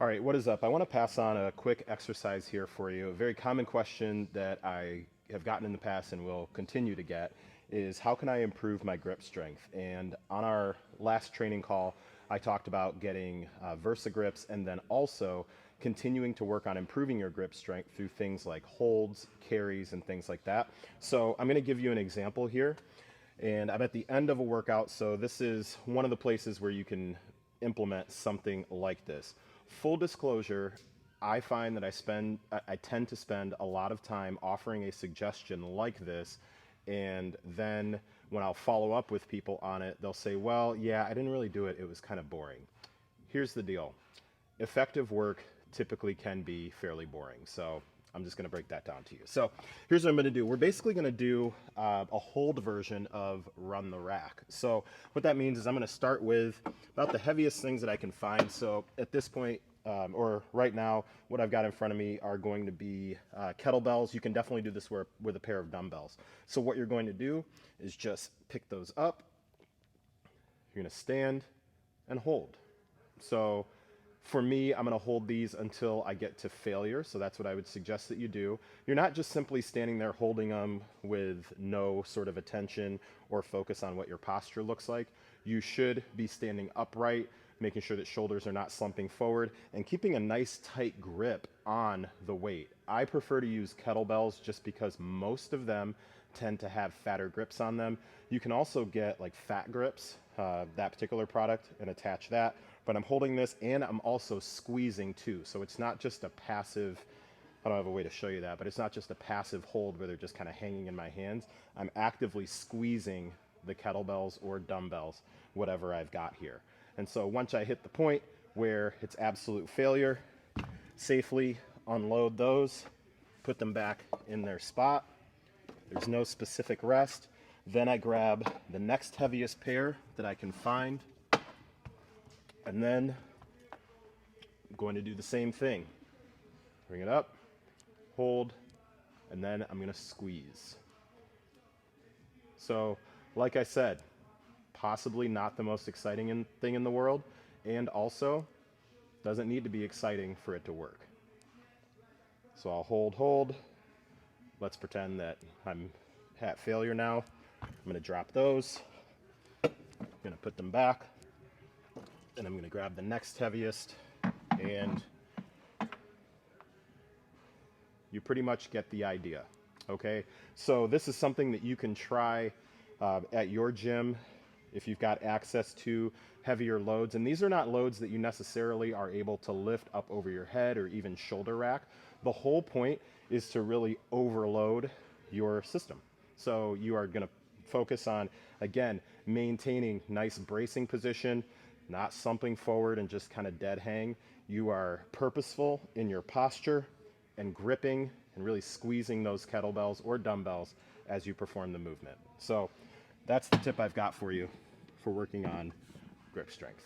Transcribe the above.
All right, what is up? I want to pass on a quick exercise here for you. A very common question that I have gotten in the past and will continue to get is how can I improve my grip strength? And on our last training call, I talked about getting Versa grips and then also continuing to work on improving your grip strength through things like holds, carries, and things like that. So I'm going to give you an example here. And I'm at the end of a workout, so this is one of the places where you can implement something like this. Full disclosure, I find that I tend to spend a lot of time offering a suggestion like this, and then when I'll follow up with people on it, they'll say, well, yeah, I didn't really do it. It was kind of boring. Here's the deal. Effective work typically can be fairly boring. So I'm just going to break that down to you. So here's what I'm going to do. We're basically going to do a hold version of run the rack. So what that means is I'm going to start with about the heaviest things that I can find. So at this point, or right now, what I've got in front of me are going to be kettlebells. You can definitely do this with a pair of dumbbells. So what you're going to do is just pick those up. You're going to stand and hold. So for me, I'm going to hold these until I get to failure. So that's what I would suggest that you do. You're not just simply standing there holding them with no sort of attention or focus on what your posture looks like. You should be standing upright, making sure that shoulders are not slumping forward, and keeping a nice tight grip on the weight. I prefer to use kettlebells just because most of them tend to have fatter grips on them. You can also get like fat grips, that particular product, and attach that. But I'm holding this and I'm also squeezing too. So it's not just a passive, I don't have a way to show you that, but it's not just a passive hold where they're just kind of hanging in my hands. I'm actively squeezing the kettlebells or dumbbells, whatever I've got here. And so once I hit the point where it's absolute failure, safely unload those, put them back in their spot. There's no specific rest. Then I grab the next heaviest pair that I can find. And then I'm going to do the same thing. Bring it up, hold, and then I'm going to squeeze. So, like I said, possibly not the most exciting thing in the world, and also doesn't need to be exciting for it to work. So I'll hold. Let's pretend that I'm at failure now. I'm going to drop those. I'm going to put them back. And I'm going to grab the next heaviest, and you pretty much get the idea. Okay, so this is something that you can try at your gym if you've got access to heavier loads. And these are not loads that you necessarily are able to lift up over your head or even shoulder rack. The whole point is to really overload your system. So you are going to focus on, again, maintaining nice bracing position, not slumping forward and just kind of dead hang. You are purposeful in your posture and gripping and really squeezing those kettlebells or dumbbells as you perform the movement. So that's the tip I've got for you for working on grip strength.